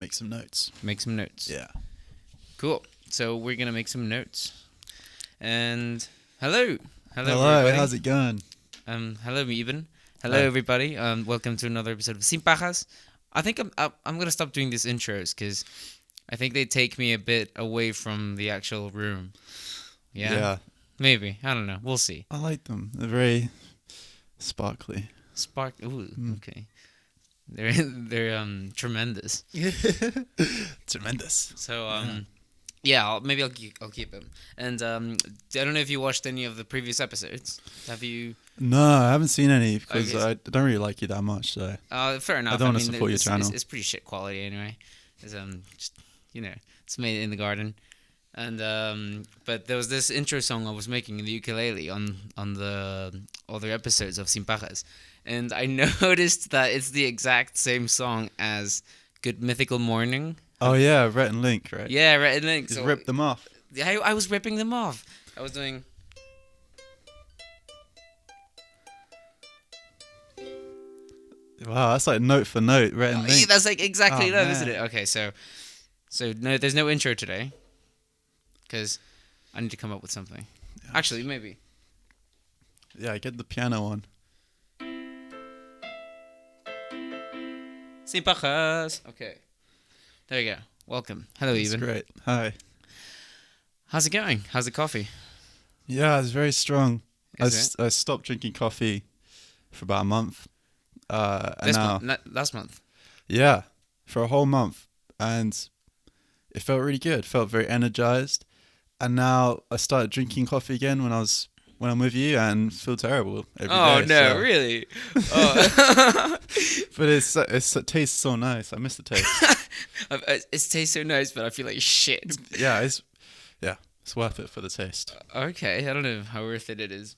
make some notes. Make some notes. Yeah. Cool. So we're gonna make some notes. And hello, Hello. everybody. How's it going? Hello, Eben. Hello, Hi. everybody. Welcome to another episode of Pajas. I think I'm gonna stop doing these intros because I think they take me a bit away from the actual room. Yeah. Maybe. I don't know. We'll see. I like them. They're very sparkly. Ooh. Okay. They're tremendous. Tremendous. So maybe I'll keep them. And I don't know if you watched any of the previous episodes. Have you? No, I haven't seen any because Okay. I don't really like you that much. So Fair enough. I don't want to support your channel. It's pretty shit quality anyway. It's just it's made in the garden. And but there was this intro song I was making in the ukulele on the other episodes of Sin Pajas, and I noticed that it's the exact same song as Good Mythical Morning. Oh yeah, Rhett and Link, right? Yeah, Rhett and Link. Just ripped them off. I was ripping them off. I was doing. Wow, that's like note for note, Rhett and Link. That's like exactly that, man. isn't it? Okay, so no, there's no intro today, because I need to come up with something. Yeah. Actually, maybe. Yeah, get the piano on. Sin Pajas. Okay. There you go. Welcome. Hello, That's Eben. great. Hi. How's it going? How's the coffee? Yeah, it's very strong. Is I stopped drinking coffee for about a month. And now, last month. yeah, for a whole month, and it felt really good. Felt very energized, and now I started drinking coffee again when I'm with you, and feel terrible every day. Oh no, so. really? Oh. But it tastes so nice. I miss the taste. It tastes so nice, but I feel like shit. Yeah, it's worth it for the taste. Okay, I don't know how worth it is.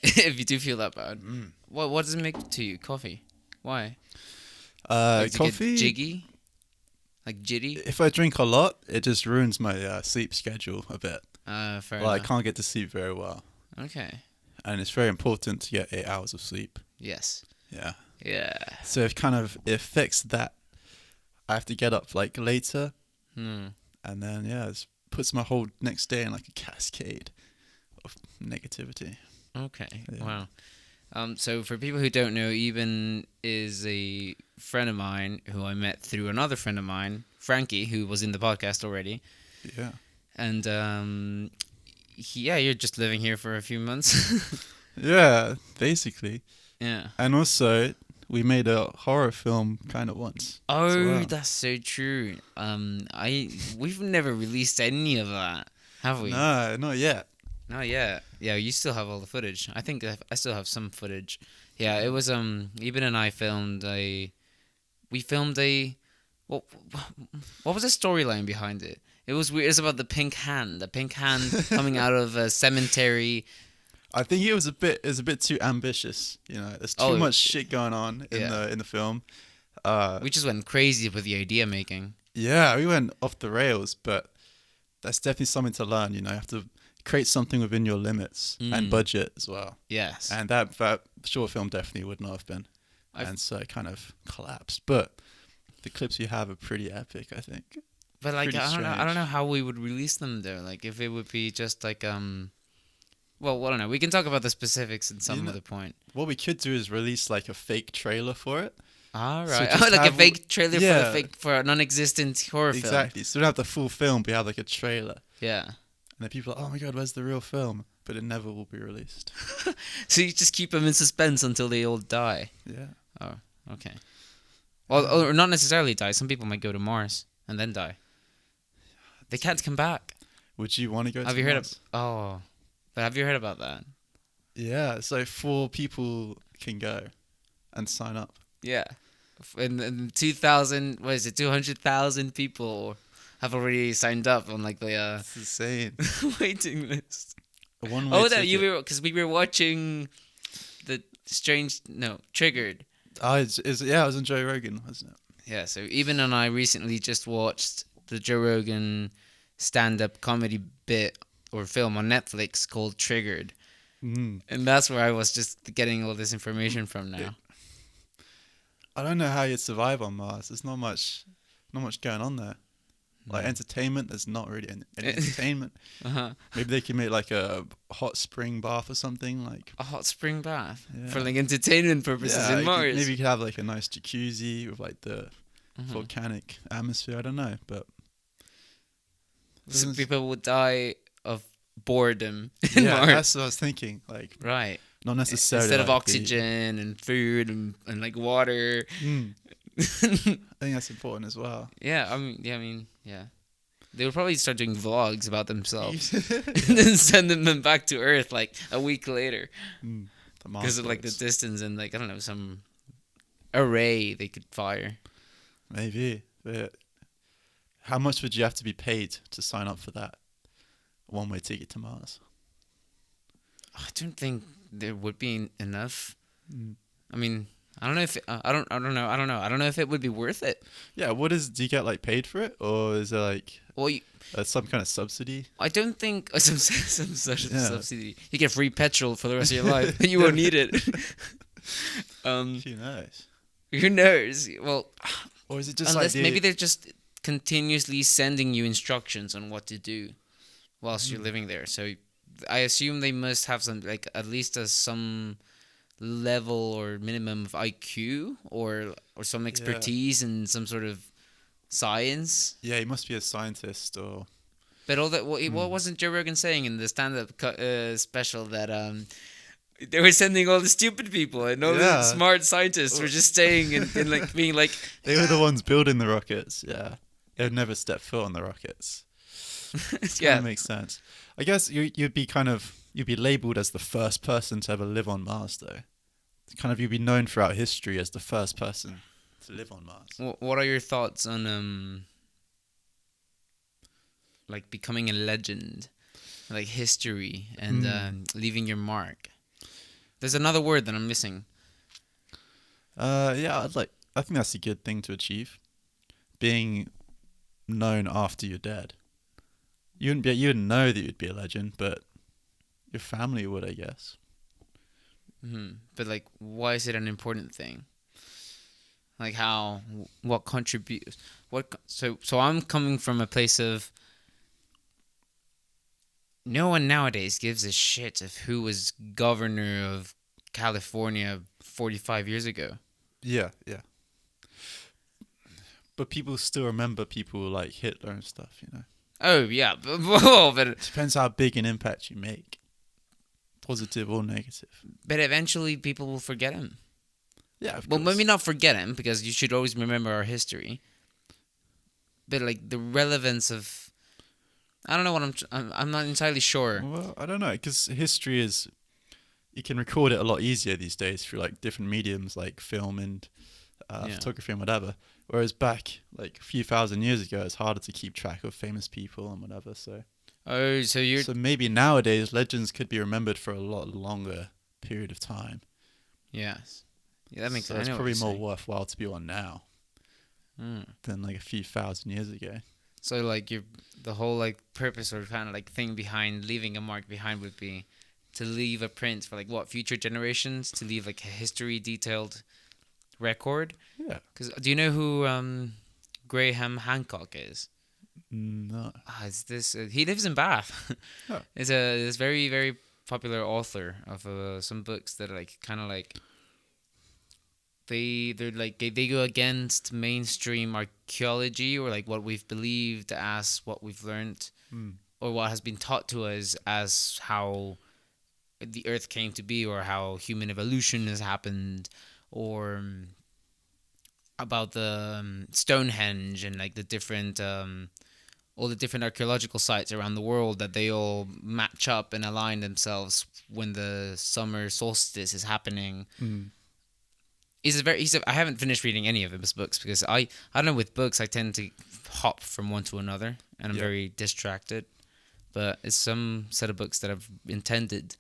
If you do feel that bad. What does it make to you? Coffee? Why? Does it Coffee. get jiggy? Like jitty? If I drink a lot, it just ruins my sleep schedule a bit. Fair Well, I enough. can't get to sleep very well, Okay. and it's very important to get 8 hours of sleep. Yes. Yeah. Yeah. So it affects that. I have to get up like later, and then it puts my whole next day in like a cascade of negativity. Okay. Yeah. Wow. So for people who don't know, Eben is a friend of mine who I met through another friend of mine, Frankie, who was in the podcast already. Yeah. And you're just living here for a few months. Yeah, basically. Yeah. And also, we made a horror film kind of once. Oh, as well. that's so true. We've never released any of that, have we? No, not yet. Not yet. Yeah, you still have all the footage. I think I still have some footage. Yeah, it was Eben and I filmed a. We filmed a. What was the storyline behind it? It was weird. It's about the pink hand coming out of a cemetery. I think it was a bit too ambitious. There's too much shit going on in the film. We just went crazy with the idea making. Yeah, we went off the rails, but that's definitely something to learn. You have to create something within your limits and budget as well. Yes. And that short film definitely would not have been. And so it kind of collapsed. But the clips you have are pretty epic, I think. But like Pretty I don't know how we would release them though. Like if it would be just like well, I don't know. We can talk about the specifics at some other point. What we could do is release like a fake trailer for it. All So right. just Like a have fake trailer for a non-existent horror film. Exactly. So we don't have the full film, we have like a trailer. Yeah. And then people are like, oh my god, where's the real film? But it never will be released. So you just keep them in suspense until they all die. Yeah. Oh, okay. Well, or not necessarily die. Some people might go to Mars and then die. They can't come back. Would you want to go to Have you heard Mars? But have you heard about that? Yeah, so 4 people can go and sign up. Yeah. In 2000, what is it? 200,000 people have already signed up on like the It's insane. waiting list. A one-way ticket. Because we were watching the Triggered. Oh, it was on Joe Rogan, wasn't it? Yeah, so Eben and I recently just watched the Joe Rogan stand-up comedy bit or film on Netflix called Triggered. And that's where I was just getting all this information from now. I don't know how you'd survive on Mars. There's not much not much going on there. Like Mm. entertainment, there's not really any entertainment. Uh-huh. Maybe they can make like a hot spring bath or something. Like A hot spring bath for yeah, like entertainment purposes in Mars. maybe you could have like a nice jacuzzi with like the Mhm. volcanic atmosphere. I don't know, but Some doesn't- people would die of boredom in yeah, Mars. that's what I was thinking. Like Right. not necessarily Instead of like oxygen and food and like water. I think that's important as well. Yeah, I mean, yeah. They would probably start doing vlogs about themselves and then send them back to Earth like a week later because of like the distance and like I don't know some array they could fire. Maybe. But how much would you have to be paid to sign up for that one-way ticket to Mars? I don't think there would be enough. Mm. I mean, I don't know if I don't know if it would be worth it. Yeah, do you get like paid for it, or is there like Well, some kind of subsidy? I don't think some sort of Yeah. subsidy. You get free petrol for the rest of your life, and you won't need it. Who knows? Who knows? Well, Or is it just unless like maybe they're just continuously sending you instructions on what to do whilst you're living there. So I assume they must have some like at least some level or minimum of IQ or some expertise in some sort of science. Yeah, he must be a scientist or. But all that what wasn't Joe Rogan saying in the stand-up special that they were sending all the stupid people and all the Yeah. smart scientists were just staying and like being like They were the ones building the rockets. Yeah, they'd never step foot on the rockets. yeah. That makes sense. I guess you'd be labeled as the first person to ever live on Mars, though. You'd be known throughout history as the first person to live on Mars. What are your thoughts on like becoming a legend, like history and leaving your mark? There's another word that I'm missing. Yeah, I think that's a good thing to achieve. Being known after you're dead. You wouldn't know that you'd be a legend, but your family would, I guess. But like, why is it an important thing? Like what contributes? So I'm coming from a place of no one nowadays gives a shit of who was governor of California 45 years ago. Yeah. But people still remember people like Hitler and stuff, you know. Oh yeah, but Depends how big an impact you make, positive or negative. but eventually people will forget him. Yeah, of Well, course. maybe not forget him because you should always remember our history. But like the relevance of, I don't know what I'm not entirely sure. Well, I don't know, because history is, you can record it a lot easier these days through like different mediums like film and photography and whatever. Whereas back like a few thousand years ago, it's harder to keep track of famous people and whatever. So So maybe nowadays legends could be remembered for a lot longer period of time. yes, yeah, that makes So sense. it's probably more worthwhile to be on now than like a few thousand years ago. So like the whole like purpose or kind of like thing behind leaving a mark behind would be to leave a print for like what future generations, to leave like a history detailed record. Yeah. Because do you know who Graham Hancock is? No. It's this. He lives in Bath. Oh. It's this very very popular author of some books that are like kind of like they're like they go against mainstream archaeology or like what we've believed as what we've learned or what has been taught to us as how the Earth came to be or how human evolution has happened or about the Stonehenge and like the different all the different archaeological sites around the world that they all match up and align themselves when the summer solstice is happening. I haven't finished reading any of his books because I don't know, with books I tend to hop from one to another and I'm very distracted. But it's some set of books that I've intended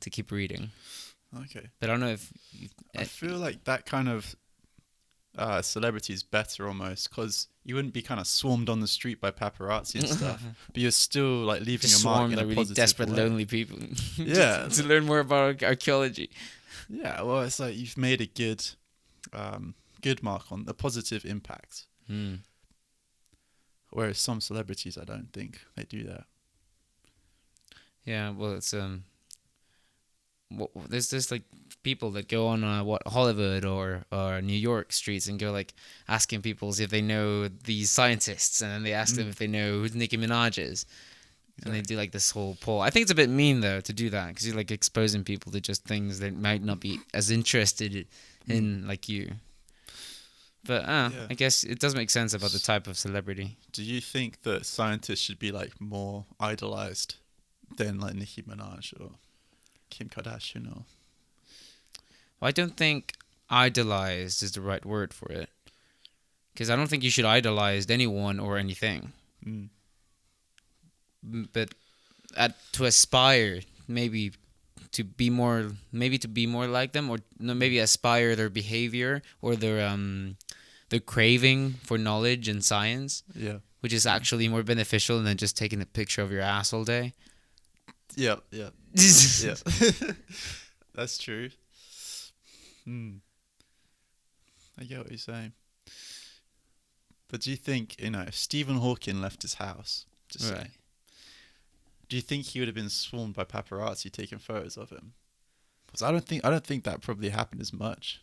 to keep reading. Okay. But I don't know if I feel like that kind of celebrity is better almost, because you wouldn't be kind of swarmed on the street by paparazzi and stuff, but you're still like leaving just your mark swarmed in by a really positive desperate, way. lonely people. Yeah. to learn more about archaeology. Yeah, well, it's like you've made a good mark on a positive impact. Whereas some celebrities, I don't think they do that. Yeah, well, it's there's this like people that go on Hollywood or New York streets and go like asking people if they know these scientists, and then they ask them if they know who Nicki Minaj is, and they do like this whole poll. I think it's a bit mean though to do that, because you're like exposing people to just things that might not be as interested in like you. But I guess it does make sense about the type of celebrity. Do you think that scientists should be like more idolized than like Nicki Minaj or Kim Kardashian? Or Well, I don't think idolized is the right word for it, because I don't think you should idolize anyone or anything. But to aspire, maybe to be more like them, or maybe aspire their behavior or their craving for knowledge and science, which is actually more beneficial than just taking a picture of your ass all day. Yeah. That's true. I get what you're saying. But do you think, if Stephen Hawking left his house, say, do you think he would have been swarmed by paparazzi taking photos of him? Because I don't think that probably happened as much.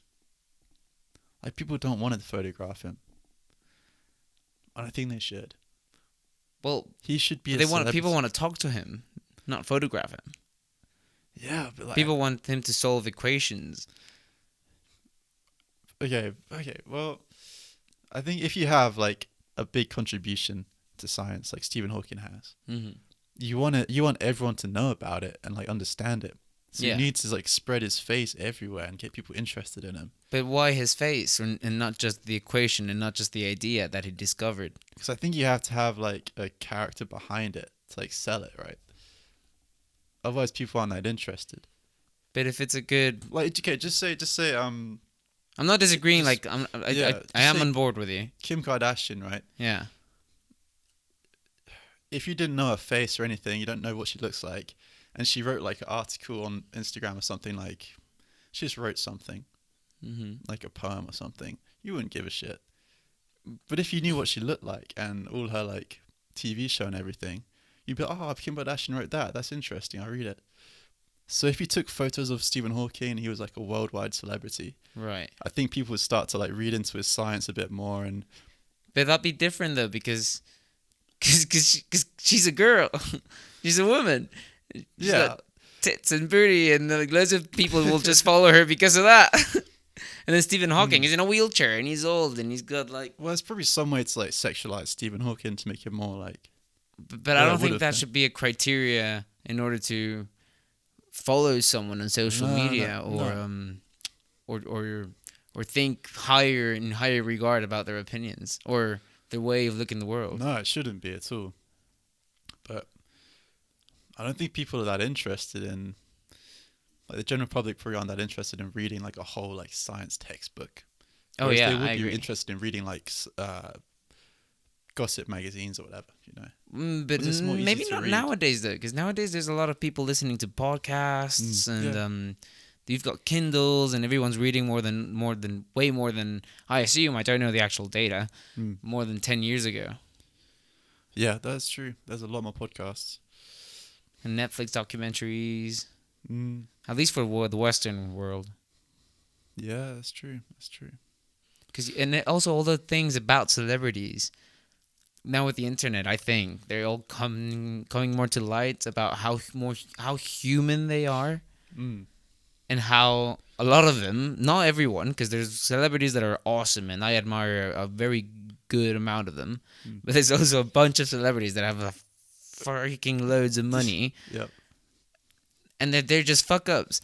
Like, people don't want to photograph him. I don't think they should. Well, he should be. People want to talk to him, not photograph him. Yeah, but like, people want him to solve equations. Okay. Well, I think if you have like a big contribution to science, like Stephen Hawking has, you want everyone to know about it and like understand it. So he needs to like spread his face everywhere and get people interested in him. But why his face and not just the equation and not just the idea that he discovered? Because I think you have to have like a character behind it to like sell it, right? Otherwise, people aren't that interested. But if it's a good, like, okay, just say I'm not disagreeing. I am on board with you. Kim Kardashian, right? Yeah. If you didn't know her face or anything, you don't know what she looks like, and she wrote like an article on Instagram or something, like she just wrote something, like a poem or something, you wouldn't give a shit. But if you knew what she looked like and all her like TV show and everything, you'd be like, oh, Kim Kardashian wrote that. That's interesting. I'll read it. So if you took photos of Stephen Hawking and he was like a worldwide celebrity, right? I think people would start to like read into his science a bit more. But that'd be different though, because she's a girl, she's a woman. She's got tits and booty, and like loads of people will just follow her because of that. And then Stephen Hawking is in a wheelchair and he's old and he's got like. Well, there's probably some way to like sexualize Stephen Hawking to make him more like. But I don't think that should be a criteria in order to follow someone on social media or think in higher regard about their opinions or their way of looking at the world. No, it shouldn't be at all. But I don't think people are that interested in, like, the general public probably aren't that interested in reading like a whole like science textbook. Whereas they would be interested in reading like gossip magazines or whatever, But maybe not nowadays though, because nowadays there's a lot of people listening to podcasts and you've got Kindles and everyone's reading way more than I assume. I don't know the actual data. More than 10 years ago. Yeah, that's true. There's a lot more podcasts and Netflix documentaries. At least for the Western world. Yeah, that's true. And also all the things about celebrities. Now with the internet, I think they're all coming more to light about how human they are, and how a lot of them, not everyone, because there's celebrities that are awesome, and I admire a very good amount of them. But there's also a bunch of celebrities that have freaking loads of money, and they're just fuck ups.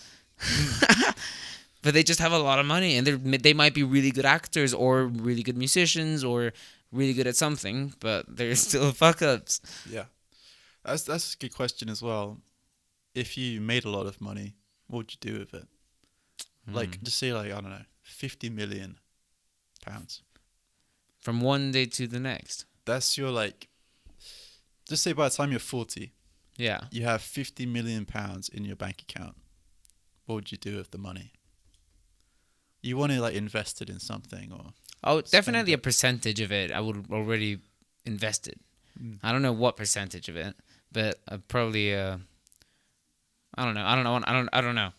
But they just have a lot of money, and they might be really good actors or really good musicians or really good at something, but they're still fuck-ups. Yeah. That's a good question as well. If you made a lot of money, what would you do with it? Like, just say, like, I don't know, 50 million pounds. From one day to the next. That's your, like, just say by the time you're 40, you have 50 million pounds in your bank account. What would you do with the money? You want to, like, invest it in something or... Oh, definitely a percentage of it I would already invested. Mm. I don't know what percentage of it, but probably I don't know. I don't know.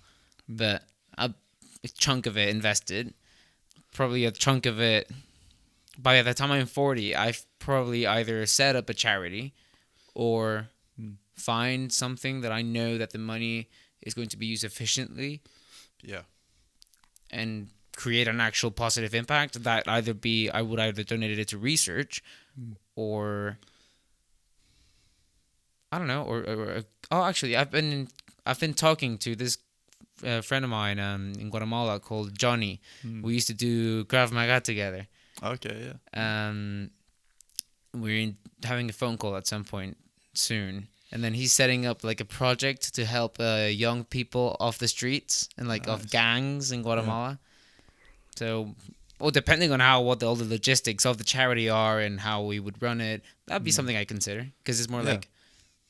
But a chunk of it invested. Probably a chunk of it. By the time I'm 40, I've probably either set up a charity or find something that I know that the money is going to be used efficiently. Yeah. And create an actual positive impact. That I would either donate it to research, or I don't know, or oh, actually, I've been talking to this friend of mine in Guatemala called Johnny. We used to do Krav Maga together. Okay, yeah. We're having a phone call at some point soon, and then he's setting up like a project to help young people off the streets and like off Nice. gangs in Guatemala. So, well, depending on all the logistics of the charity are and how we would run it, that'd be something I consider, because it's more like,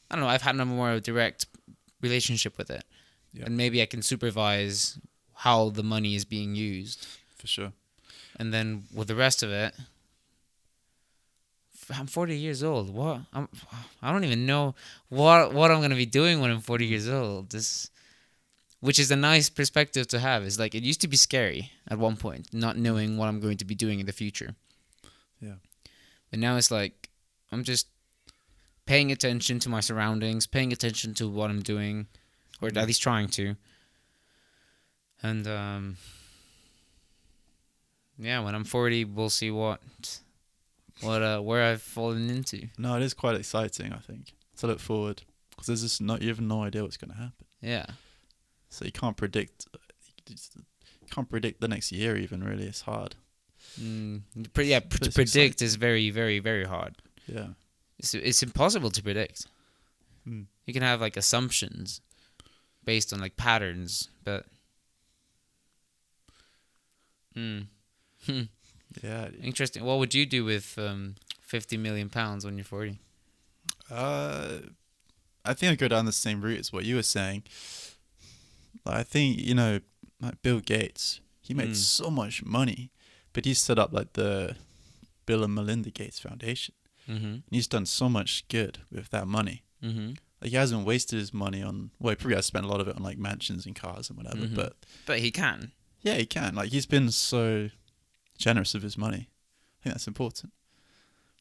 I don't know, I've had a more direct relationship with it, and maybe I can supervise how the money is being used. For sure. And then with the rest of it, I'm 40 years old. I don't even know what I'm gonna be doing when I'm 40 years old. Which is a nice perspective to have. It's like, it used to be scary at one point, not knowing what I'm going to be doing in the future. Yeah. But now it's like, I'm just paying attention to my surroundings, paying attention to what I'm doing, or at least trying to. And when I'm 40, we'll see where I've fallen into. No, it is quite exciting, I think, to look forward, because there's just you have no idea what's going to happen. Yeah. So you can't predict the next year even, really. It's hard. To predict is very, very, very hard. Yeah. It's impossible to predict. Mm. You can have like assumptions based on like patterns, but Yeah. Interesting. What would you do with £50 million when you're 40? I think I'd go down the same route as what you were saying. I think, like Bill Gates, he made so much money, but he set up like the Bill and Melinda Gates Foundation. Mm-hmm. And he's done so much good with that money. Mm-hmm. Like, he hasn't wasted his money on, well, he probably has spent a lot of it on like mansions and cars and whatever, but he can. Yeah, he can. Like, he's been so generous with his money. I think that's important.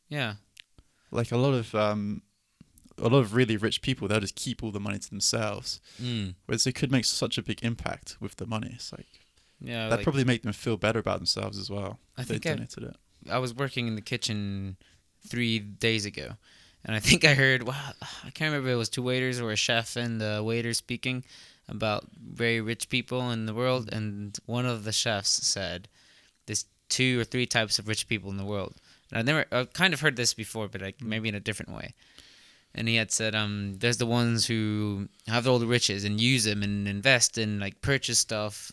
Yeah. Like a lot of really rich people, they'll just keep all the money to themselves. Whereas they could make such a big impact with the money. It's like, that'd probably make them feel better about themselves as well. I if think they donated it. I was working in the kitchen 3 days ago, and I think I heard, I can't remember if it was 2 waiters or a chef and the waiter speaking about very rich people in the world, and one of the chefs said there's 2 or 3 types of rich people in the world. And I've kind of heard this before, but like maybe in a different way. And he had said, there's the ones who have all the riches and use them and invest and like purchase stuff.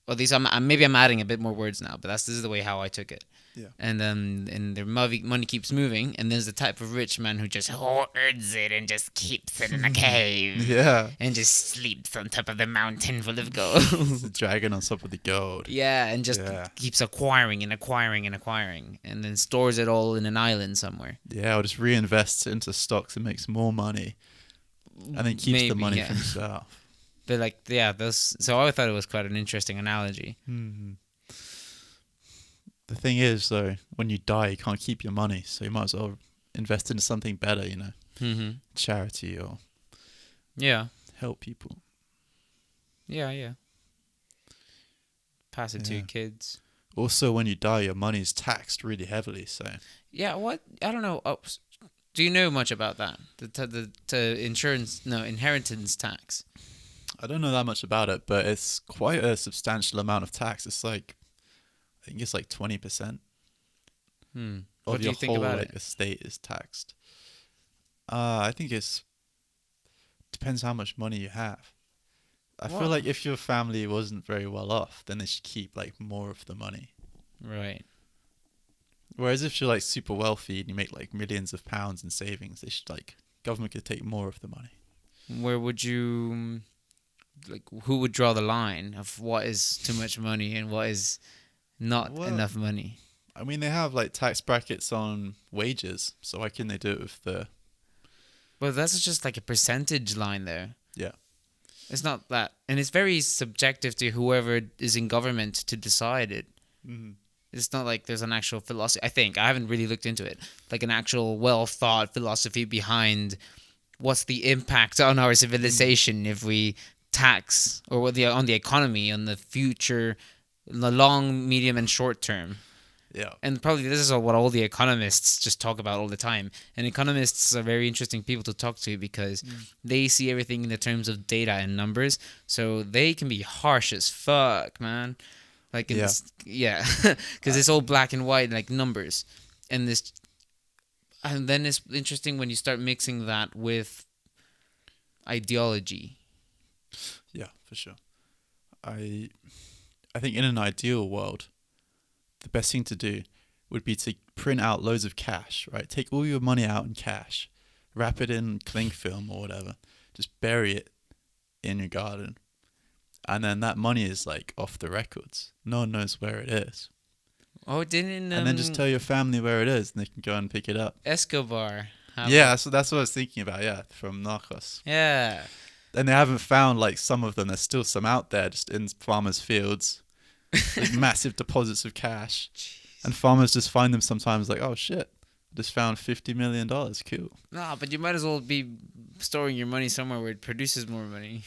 Or these, maybe I'm adding a bit more words now, but this is the way how I took it. Yeah. And their money keeps moving, and there's the type of rich man who just hoards it and just keeps it in a cave. Yeah. And just sleeps on top of the mountain full of gold. The dragon on top of the gold. Yeah, and just keeps acquiring and acquiring and acquiring, and then stores it all in an island somewhere. Yeah, or just reinvests it into stocks and makes more money, and then keeps the money for himself. But like, so I thought it was quite an interesting analogy. Mm-hmm. The thing is, though, when you die, you can't keep your money, so you might as well invest into something better, charity or help people. Yeah. Pass it to your kids. Also, when you die, your money is taxed really heavily. So yeah, what? I don't know. Do you know much about that? The inheritance tax. I don't know that much about it, but it's quite a substantial amount of tax. It's like, I think it's like 20%. What do you think about it? Estate is taxed. I think depends how much money you have. I feel like if your family wasn't very well off, then they should keep like more of the money. Right. Whereas if you're like super wealthy and you make like millions of pounds in savings, they should government could take more of the money. Where would you, who would draw the line of what is too much money and what is not enough money? I mean, they have like tax brackets on wages, so why couldn't they do it with the? Well, that's just like a percentage line there. Yeah. It's not that, and it's very subjective to whoever is in government to decide it. Mm-hmm. It's not like there's an actual philosophy. I think I haven't really looked into it, like an actual well thought philosophy behind what's the impact on our civilization if we tax, or what on the economy, on the future, the long, medium, and short term. Yeah. And probably this is what all the economists just talk about all the time. And economists are very interesting people to talk to because they see everything in the terms of data and numbers. So they can be harsh as fuck, man. Like, in yeah, because it's all black and white, like numbers. And then it's interesting when you start mixing that with ideology. Yeah, for sure. I think in an ideal world, the best thing to do would be to print out loads of cash, right? Take all your money out in cash, wrap it in cling film or whatever, just bury it in your garden. And then that money is like off the records. No one knows where it is. Oh, didn't and then just tell your family where it is and they can go and pick it up. Escobar? Yeah, so that's what I was thinking about, yeah, from Narcos. Yeah. And they haven't found like some of them. There's still some out there just in farmers' fields. Like massive deposits of cash. Jeez. And farmers just find them sometimes like, oh shit, I just found $50 million. Cool. Nah, but you might as well be storing your money somewhere where it produces more money.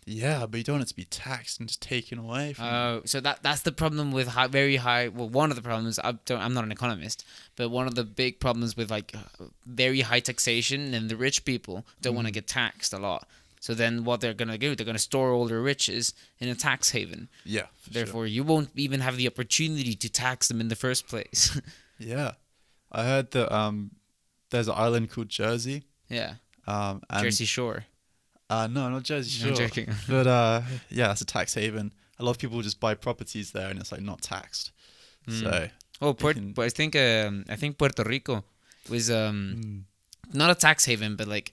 Yeah, but you don't want it to be taxed and just taken away from you. So that's the problem with very high. Well, one of the problems. I'm not an economist, but one of the big problems with like very high taxation, and the rich people don't want to get taxed a lot. So then what they're gonna do? They're gonna store all their riches in a tax haven. Yeah. Therefore, you won't even have the opportunity to tax them in the first place. Yeah, I heard that there's an island called Jersey. Yeah. And Jersey Shore. No, not Jersey Shore. I'm joking. But yeah, it's a tax haven. A lot of people just buy properties there, and it's like not taxed. So. But I think Puerto Rico was not a tax haven, but like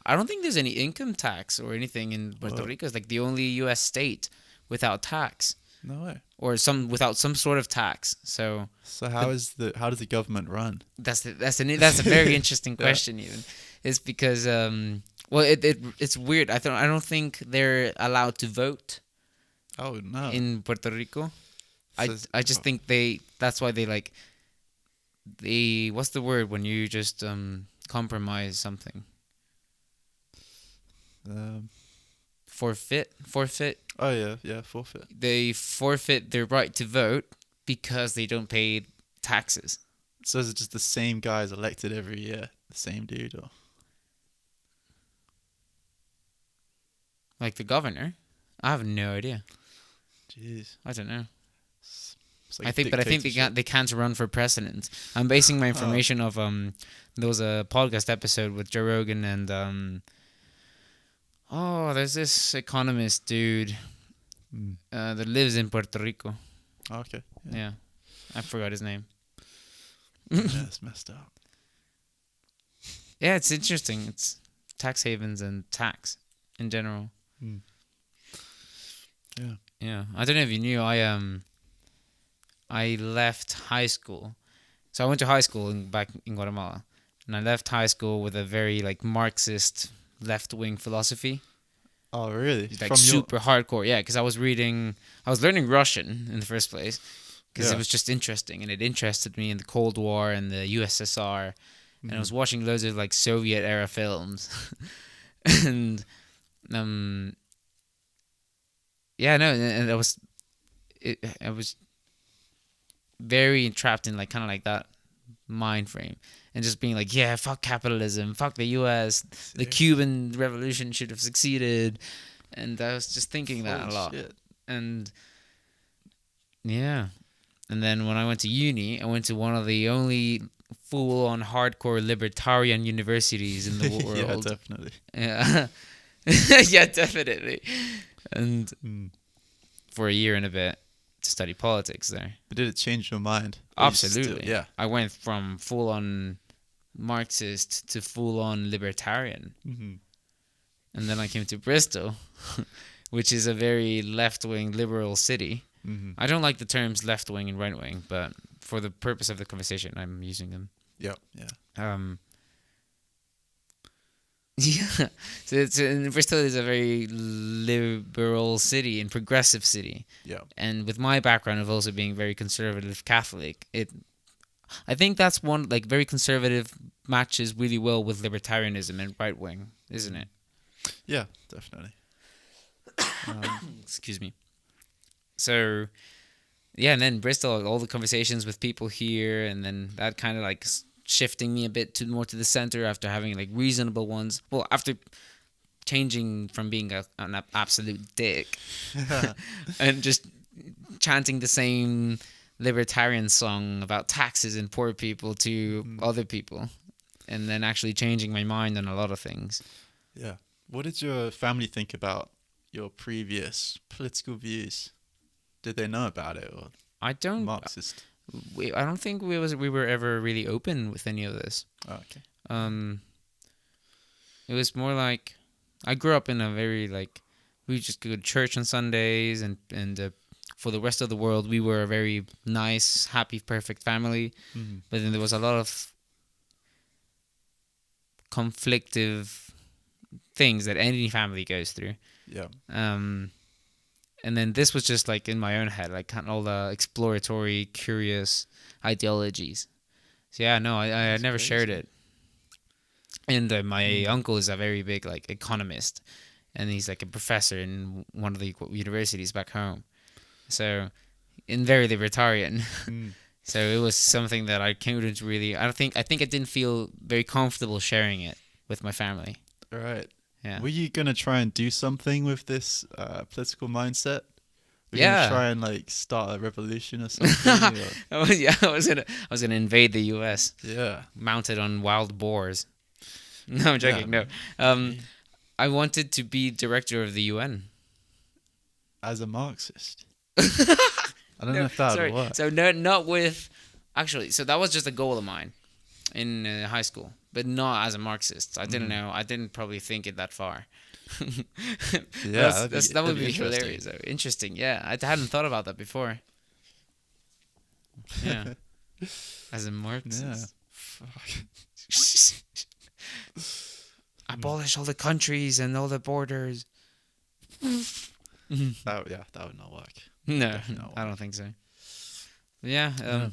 I don't think there's any income tax or anything in Puerto Rico. It's like the only U.S. state without tax. No way. Or without some sort of tax. So how does the government run? That's a very interesting question. Even it's because it's weird. I don't think they're allowed to vote. Oh no. In Puerto Rico, I just think that's why they like what's the word when you just compromise something? Forfeit. Oh yeah, forfeit. They forfeit their right to vote because they don't pay taxes. So is it just the same guys elected every year? The same dude, or like the governor? I have no idea. Jeez, I don't know. Like I think they can't run for president. I'm basing my information off there was a podcast episode with Joe Rogan and there's this economist dude that lives in Puerto Rico. Oh, okay. Yeah. I forgot his name. Yeah, it's messed up. Yeah, it's interesting. It's tax havens and tax in general. Yeah. Yeah. I don't know if you knew, I left high school. So I went to high school back in Guatemala. And I left high school with a very like Marxist left-wing philosophy. Oh, really? It's like super hardcore. Yeah, because I was learning Russian in the first place because it was just interesting, and it interested me in the Cold War and the USSR, and I was watching loads of like Soviet era films, and and I was very entrapped in like kind of like that mind frame. And just being like, yeah, fuck capitalism, fuck the U.S., the Cuban Revolution should have succeeded. And I was just thinking that a lot. Shit. And yeah. And then when I went to uni, I went to one of the only full-on hardcore libertarian universities in the world. Yeah, definitely. Yeah. Yeah, definitely. And for a year and a bit to study politics there. But did it change your mind? Absolutely. Yeah. I went from full-on Marxist to full-on libertarian. And then I came to Bristol, which is a very left-wing liberal city. I don't like the terms left-wing and right-wing, but for the purpose of the conversation, I'm using them. Yeah. Yeah. Yeah. So Bristol is a very liberal city and progressive city. Yeah. And with my background of also being very conservative Catholic, I think that's one, like, very conservative matches really well with libertarianism and right wing, isn't it? Yeah, definitely. Excuse me. So, yeah, and then Bristol, all the conversations with people here, and then that kind of like shifting me a bit to more to the center after having like reasonable ones. Well, after changing from being an absolute dick and just chanting the same libertarian song about taxes and poor people to other people, and then actually changing my mind on a lot of things. Yeah. What did your family think about your previous political views? Did they know about it, or I don't Marxist? I don't think we were ever really open with any of this. Oh, okay. It was more like I grew up in a very like we just go to church on Sundays, and for the rest of the world we were a very nice, happy, perfect family. But then there was a lot of conflictive things that any family goes through. Yeah. And then this was just like in my own head, like kind of all the exploratory, curious ideologies. So yeah, no, I never shared it. And my uncle is a very big like economist, and he's like a professor in one of the universities back home. So, and very libertarian. So it was something that I couldn't really. I think I didn't feel very comfortable sharing it with my family. All right. Yeah. Were you gonna try and do something with this political mindset? Were you Yeah. gonna try and like start a revolution or something? I was gonna invade the U.S. Yeah. mounted on wild boars. No, I'm joking. Yeah. No, I wanted to be director of the UN. As a Marxist. I don't know if that would work. So no, not with. Actually, so that was just a goal of mine in high school, but not as a Marxist. I didn't know. I didn't probably think it that far. Yeah, that would be interesting. hilarious. Though. Interesting. Yeah, I hadn't thought about that before. Yeah, as a Marxist. Yeah. Abolish all the countries and all the borders. That would not work. No, I don't think so. But yeah.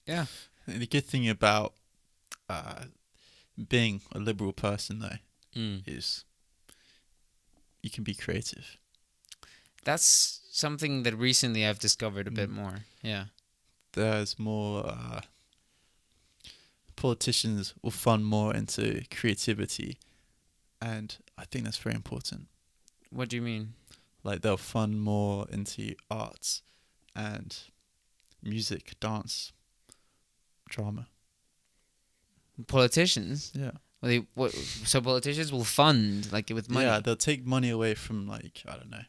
Yeah. The good thing about being a liberal person, though, is you can be creative. That's something that recently I've discovered a bit more. Yeah. There's more politicians will fund more into creativity, and I think that's very important. What do you mean? Like they'll fund more into arts and music, dance, drama. Politicians? Yeah. So politicians will fund like with money. Yeah, they'll take money away from like, I don't know,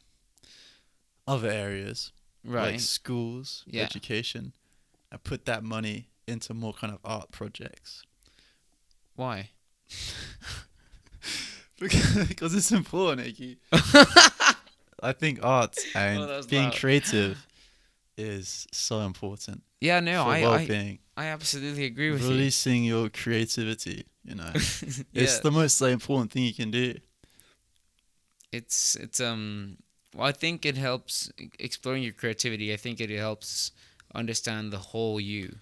other areas, right? Like schools, education, and put that money into more kind of art projects. Why? Because it's important, Iggy. I think art and being creative is so important. Yeah, no, for well-being. I absolutely agree with Releasing your creativity, you know, it's the most important thing you can do. It's well, I think it helps exploring your creativity. I think it helps understand the whole you.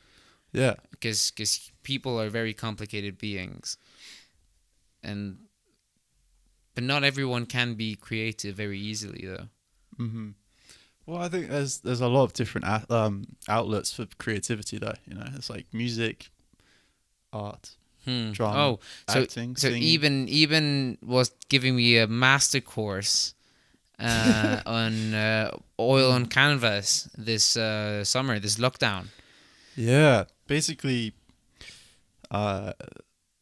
Yeah. Because people are very complicated beings, but not everyone can be creative very easily, though. Well, I think there's a lot of different outlets for creativity, though. You know, it's like music, art, drama, acting, singing. Eben was giving me a master course on oil on canvas this summer, this lockdown. Yeah, basically, I've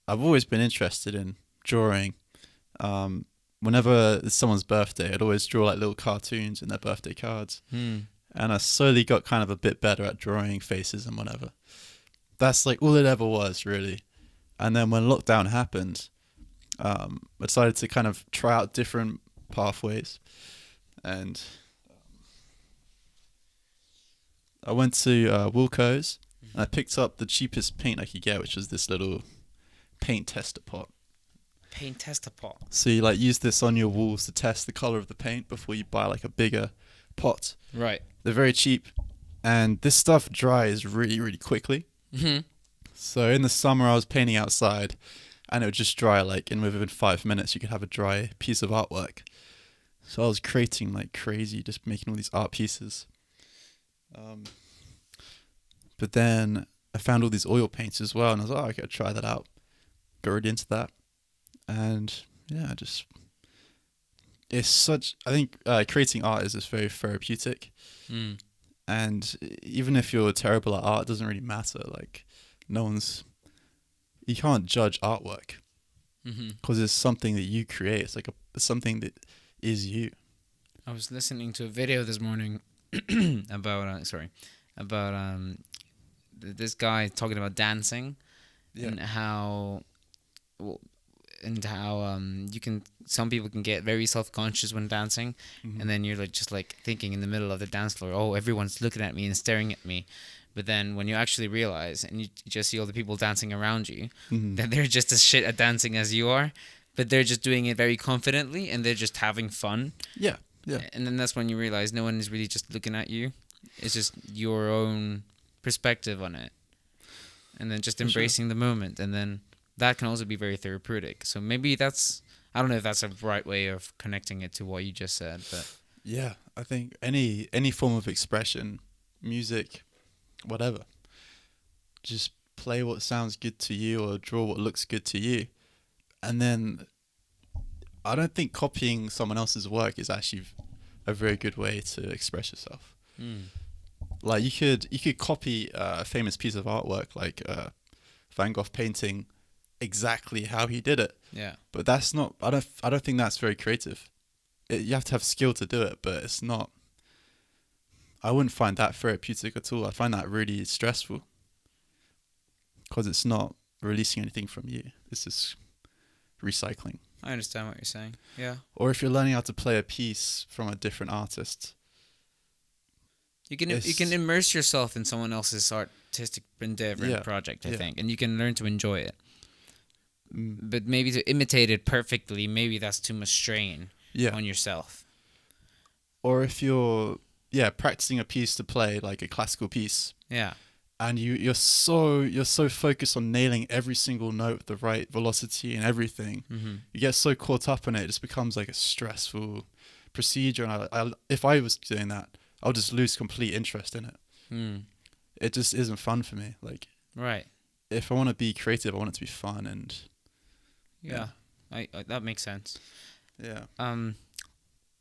always been interested in drawing. Whenever it's someone's birthday, I'd always draw like little cartoons in their birthday cards. And I slowly got kind of a bit better at drawing faces and whatever. That's like all it ever was, really. And then when lockdown happened, I decided to kind of try out different pathways. And I went to Wilco's and I picked up the cheapest paint I could get, which was this little paint tester pot. Paint tester pot. So you like use this on your walls to test the color of the paint before you buy like a bigger pot. Right. They're very cheap, and this stuff dries really, really quickly. Mm-hmm. So in the summer, I was painting outside, and it would just dry like within 5 minutes. You could have a dry piece of artwork. So I was creating like crazy, just making all these art pieces. But then I found all these oil paints as well, and I was like, oh, I could try that out. Got really into that, and yeah, it's such. I think creating art is just very therapeutic, and even if you're terrible at art, it doesn't really matter. Like, you can't judge artwork because it's something that you create. It's like it's something that is you. I was listening to a video this morning about this guy talking about dancing, and how some people can get very self-conscious when dancing, and then you're like just like thinking in the middle of the dance floor, oh, everyone's looking at me and staring at me. But then when you actually realize and you just see all the people dancing around you, that they're just as shit at dancing as you are, but they're just doing it very confidently and they're just having fun. Yeah. And then that's when you realize no one is really just looking at you. It's just your own perspective on it. And then just embracing the moment. And then that can also be very therapeutic. So maybe I don't know if that's a right way of connecting it to what you just said, but yeah, I think any form of expression, music, whatever, just play what sounds good to you or draw what looks good to you. And then I don't think copying someone else's work is actually a very good way to express yourself. Like you could copy a famous piece of artwork like Van Gogh painting exactly how he did it. Yeah. But that's not. I don't think that's very creative. You have to have skill to do it, but it's not. I wouldn't find that therapeutic at all. I find that really stressful because it's not releasing anything from you. It's just recycling. I understand what you're saying. Yeah. Or if you're learning how to play a piece from a different artist, you can immerse yourself in someone else's artistic endeavor and project, I think, and you can learn to enjoy it. But maybe to imitate it perfectly, maybe that's too much strain on yourself. Or if you're practicing a piece to play, like a classical piece. Yeah. And you're so focused on nailing every single note with the right velocity and everything. You get so caught up in it, it just becomes like a stressful procedure. And if I was doing that, I'll just lose complete interest in it. It just isn't fun for me. Like, right. If I want to be creative, I want it to be fun and. Yeah. I that makes sense. Yeah.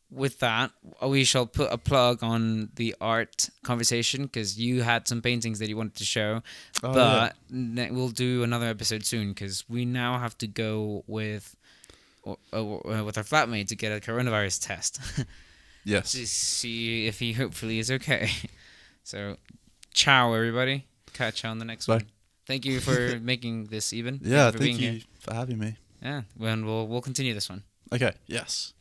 With that, we shall put a plug on the art conversation because you had some paintings that you wanted to show, but we'll do another episode soon because we now have to go with our flatmate to get a coronavirus test. Yes. To see if he hopefully is okay. So, ciao everybody. Catch you on the next one. Thank you for making this, Eben. Yeah, thank you for having me. Yeah, and we'll continue this one. Okay. Yes.